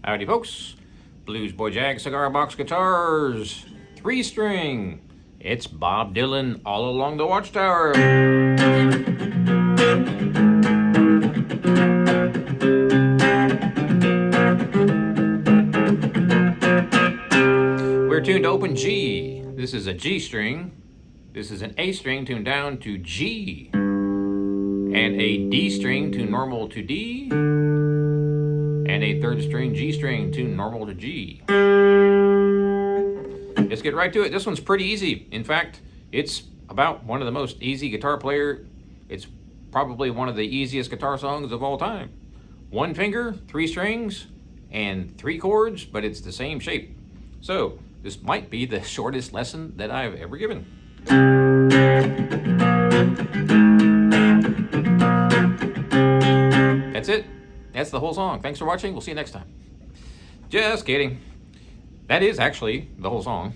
Howdy folks, Bluesboyjag cigar box guitars, 3-string. It's Bob Dylan all along the Watchtower. We're tuned to open G. This is a G string. This is an A string tuned down to G. And a D string tuned normal to D. And a 3rd string G string tuned normal to G. Let's get right to it. This one's pretty easy. In fact, it's about one of the most easy guitar player. It's probably one of the easiest guitar songs of all time. 1 finger, 3 strings, and 3 chords, but it's the same shape. So this might be the shortest lesson that I've ever given. That's it. That's the whole song. Thanks for watching. We'll see you next time. Just kidding. That is actually the whole song.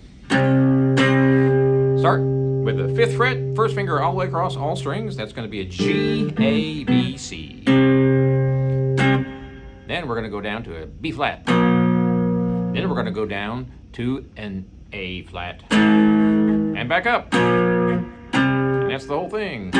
Start with the 5th fret, 1st finger all the way across all strings. That's going to be a G, A, B, C. Then we're going to go down to a B flat. Then we're going to go down to an A flat. And back up. And that's the whole thing.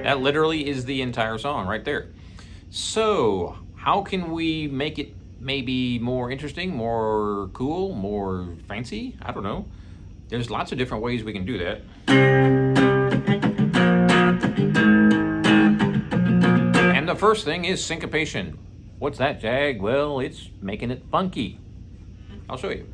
That literally is the entire song right there. So how can we make it maybe more interesting, more cool, more fancy? I don't know. There's lots of different ways we can do that. And the first thing is syncopation. What's that, Jag? Well, it's making it funky. I'll show you.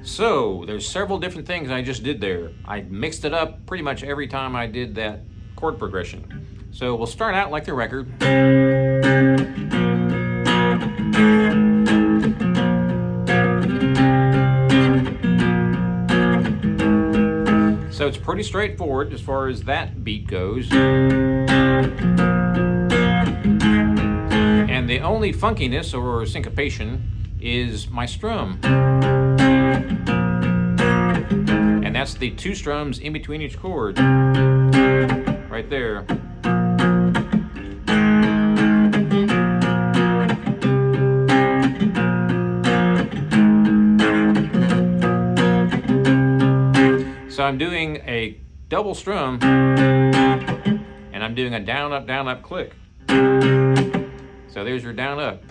So there's several different things I just did there. I mixed it up pretty much every time I did that chord progression. So we'll start out like the record. So it's pretty straightforward as far as that beat goes. And the only funkiness or syncopation is my strum. And that's the 2 strums in between each chord. Right there. So I'm doing a double strum, and I'm doing a down, up click. So there's your down, up.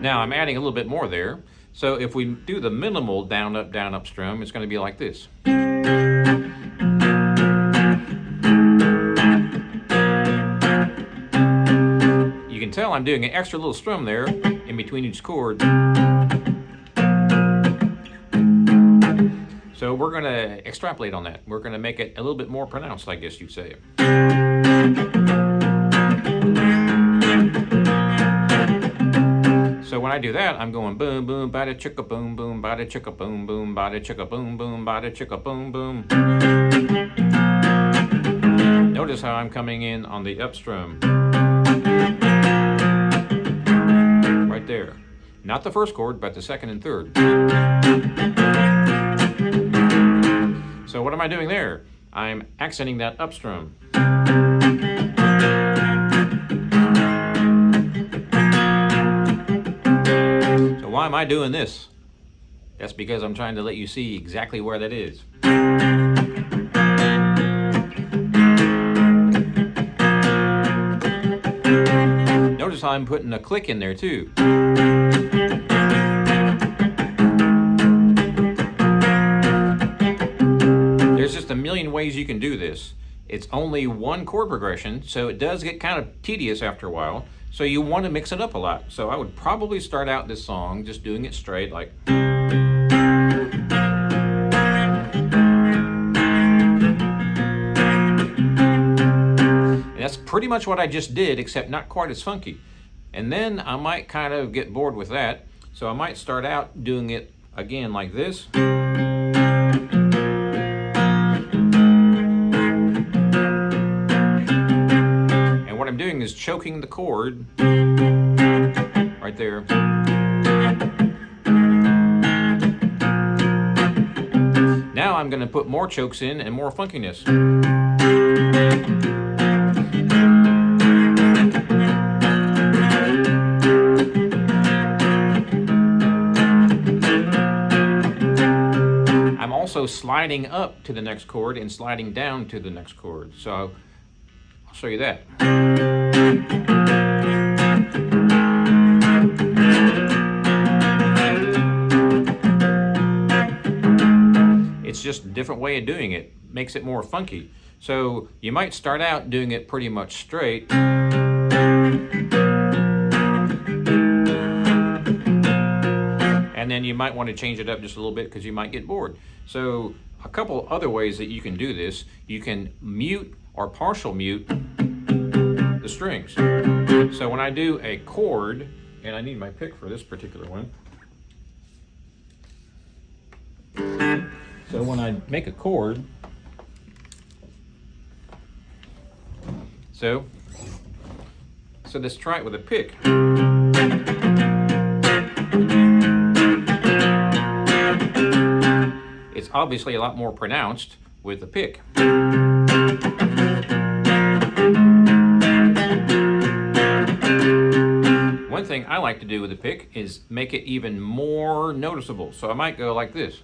Now I'm adding a little bit more there. So if we do the minimal down, up strum, it's going to be like this. You can tell I'm doing an extra little strum there in between each chord. So we're going to extrapolate on that. We're going to make it a little bit more pronounced, I guess you'd say. So when I do that, I'm going boom, boom, bada chicka boom, boom, bada chicka boom, boom, bada chicka boom, boom, bada chicka boom, boom. Notice how I'm coming in on the up strum. Right there. Not the 1st chord, but the 2nd and 3rd. So what am I doing there? I'm accenting that up strum. Why am I doing this? That's because I'm trying to let you see exactly where that is. Notice how I'm putting a click in there too. There's just a million ways you can do this. It's only 1 chord progression, so it does get kind of tedious after a while. So you want to mix it up a lot. So I would probably start out this song just doing it straight, like. And that's pretty much what I just did, except not quite as funky. And then I might kind of get bored with that. So I might start out doing it again like this. And what I'm doing is choking the chord right there. Now I'm going to put more chokes in and more funkiness. I'm also sliding up to the next chord and sliding down to the next chord. So I'll show you that. It's just a different way of doing it. Makes it more funky. So you might start out doing it pretty much straight. And then you might want to change it up just a little bit because you might get bored. So a couple other ways that you can do this. You can mute or partial mute the strings. So when I do a chord, and I need my pick for this particular one. So when I make a chord, so let's try it with a pick. It's obviously a lot more pronounced with the pick. One thing I like to do with the pick is make it even more noticeable. So I might go like this.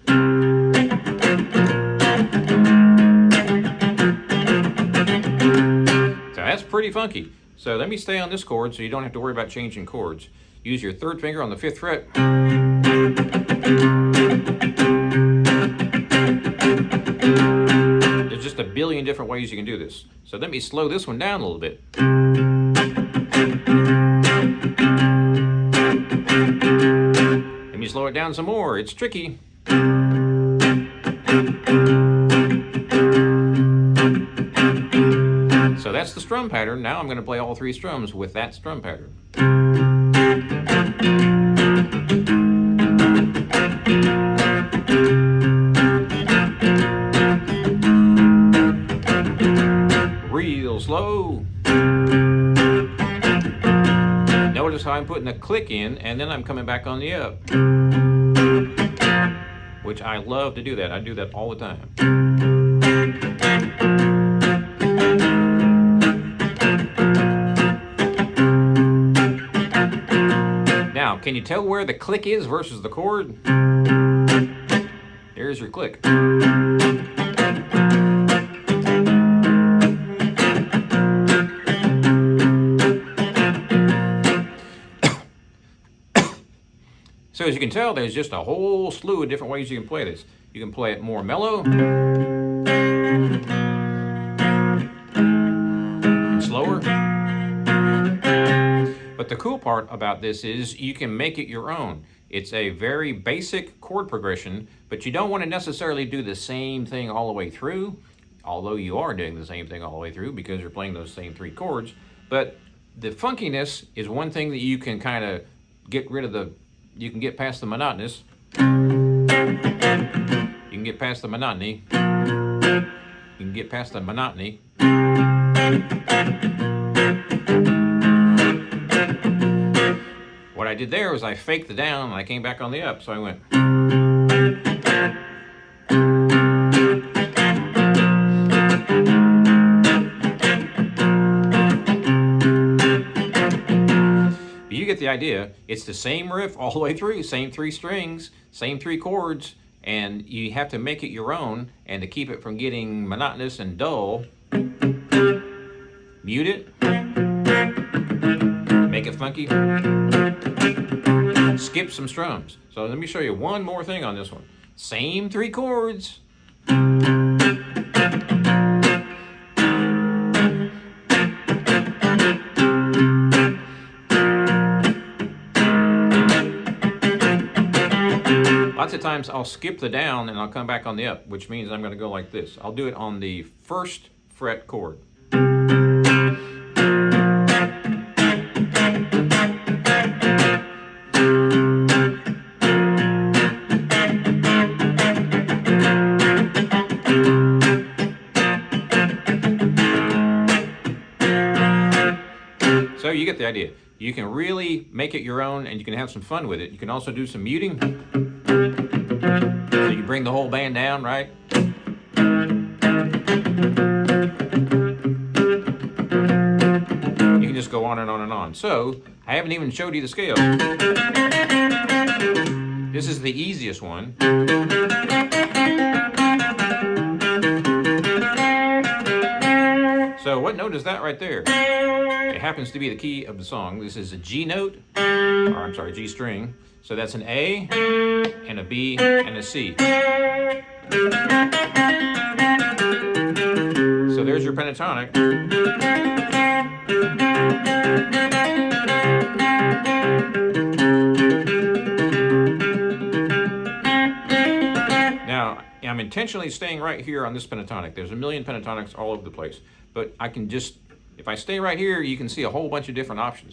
So that's pretty funky. So let me stay on this chord so you don't have to worry about changing chords. Use your third finger on the 5th fret. There's just a billion different ways you can do this. So let me slow this one down a little bit. Let me slow it down some more. It's tricky. So that's the strum pattern. Now I'm going to play all 3 strums with that strum pattern. Real slow. Notice how I'm putting a click in and then I'm coming back on the up. Which I love to do that. I do that all the time. Now, can you tell where the click is versus the chord? There's your click. So as you can tell, there's just a whole slew of different ways you can play this. You can play it more mellow and slower. But the cool part about this is you can make it your own. It's a very basic chord progression, but you don't want to necessarily do the same thing all the way through, although you are doing the same thing all the way through because you're playing those same 3 chords. But the funkiness is one thing that you can kind of get rid of you can get past the monotonous. You can get past the monotony. You can get past the monotony. What I did there was I faked the down and I came back on the up, so I went. You get the idea. It's the same riff all the way through, same 3 strings, same 3 chords, and you have to make it your own, and to keep it from getting monotonous and dull, mute it, make it funky, skip some strums. So let me show you one more thing on this one. Same 3 chords. Lots of times I'll skip the down and I'll come back on the up, which means I'm going to go like this. I'll do it on the first fret chord. So you get the idea. You can really make it your own and you can have some fun with it. You can also do some muting. So you bring the whole band down, right? You can just go on and on and on. So I haven't even showed you the scale. This is the easiest one. So what note is that right there? It happens to be the key of the song. This is a G note, or I'm sorry, G string. So that's an A, and a B, and a C. So there's your pentatonic. Now, I'm intentionally staying right here on this pentatonic. There's a million pentatonics all over the place. But I can just, if I stay right here, you can see a whole bunch of different options.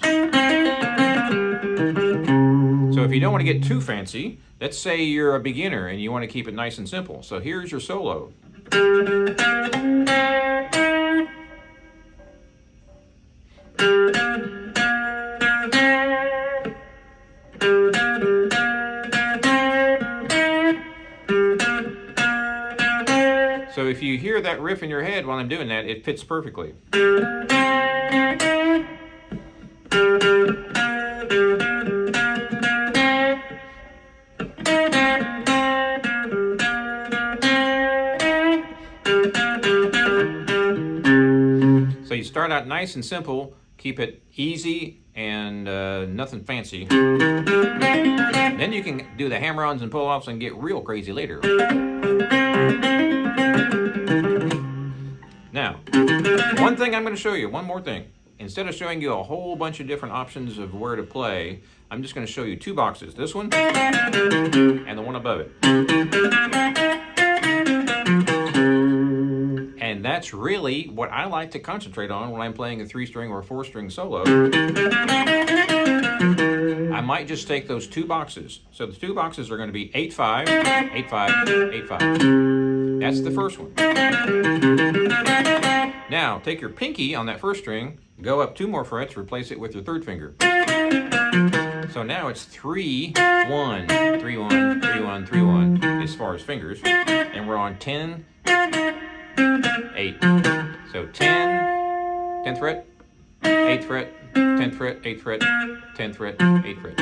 So if you don't want to get too fancy, let's say you're a beginner and you want to keep it nice and simple. So here's your solo. So if you hear that riff in your head while I'm doing that, it fits perfectly. So you start out nice and simple, keep it easy and nothing fancy. Then you can do the hammer-ons and pull-offs and get real crazy later. Now, one thing I'm going to show you, one more thing. Instead of showing you a whole bunch of different options of where to play, I'm just going to show you two boxes. This one and the one above it. And that's really what I like to concentrate on when I'm playing a 3-string or a 4-string solo. I might just take those two boxes. So the two boxes are going to be 8-5, 8-5, 8-5. That's the first one. Now, take your pinky on that first string, go up 2 more frets, replace it with your third finger. So now it's 3-1, 3-1, 3-1, 3-1 as far as fingers. And we're on 10, 8. So 10, 10th fret, 8th fret, 10th fret, 8th fret, 10th fret, 8th fret.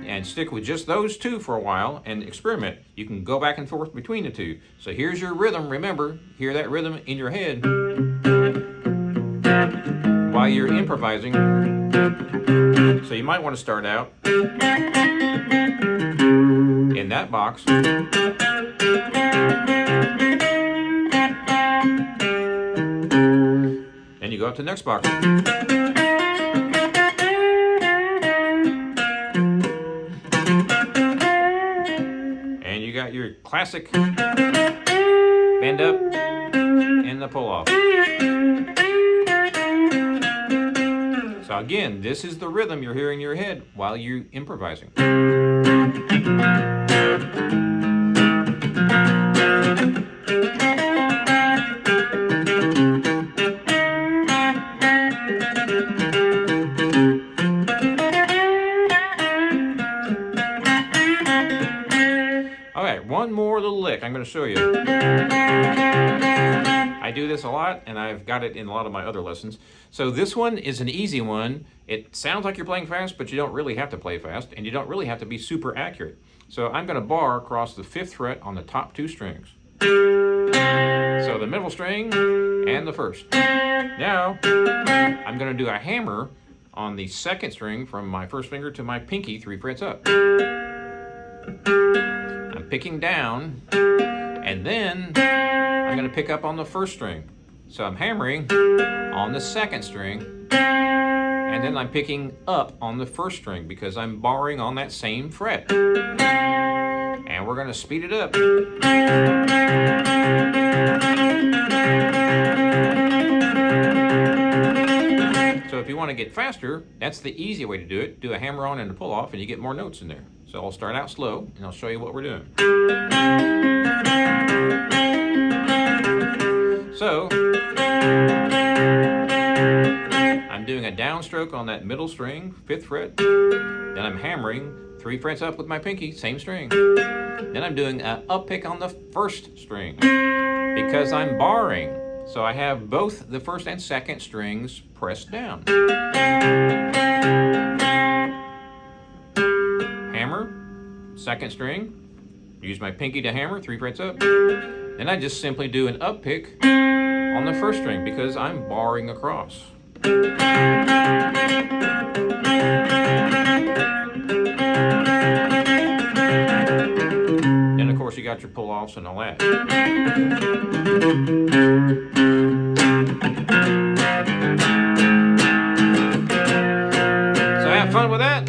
And stick with just those two for a while and experiment. You can go back and forth between the two. So here's your rhythm. Remember, hear that rhythm in your head while you're improvising. So you might want to start out in that box. Then you go up to the next box. And you got your classic bend up and the pull off. So again, this is the rhythm you're hearing in your head while you're improvising. One more little lick I'm going to show you. I do this a lot, and I've got it in a lot of my other lessons. So this one is an easy one. It sounds like you're playing fast, but you don't really have to play fast, and you don't really have to be super accurate. So I'm going to bar across the 5th fret on the top 2 strings. So the middle string and the first. Now I'm going to do a hammer on the 2nd string from my first finger to my pinky 3 frets up. I'm picking down, and then I'm going to pick up on the 1st string. So I'm hammering on the 2nd string, and then I'm picking up on the first string because I'm borrowing on that same fret. And we're going to speed it up. So if you want to get faster, that's the easy way to do it. Do a hammer on and a pull off and you get more notes in there. So I'll start out slow and I'll show you what we're doing. So I'm doing a downstroke on that middle string, 5th fret. Then I'm hammering 3 frets up with my pinky, same string. Then I'm doing an up pick on the 1st string because I'm barring. So I have both the 1st and 2nd strings pressed down. Hammer, 2nd string, use my pinky to hammer, 3 frets up. Then I just simply do an up pick on the 1st string because I'm barring across. Then of course you got your pull-offs and all that. So have fun with that.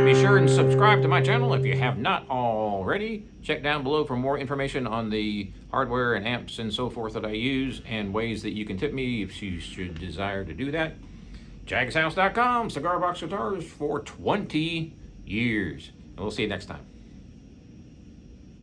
Be sure and subscribe to my channel if you have not already. Check down below for more information on the hardware and amps and so forth that I use and ways that you can tip me if you should desire to do that. jagshouse.com, cigar box guitars for 20 years. And we'll see you next time.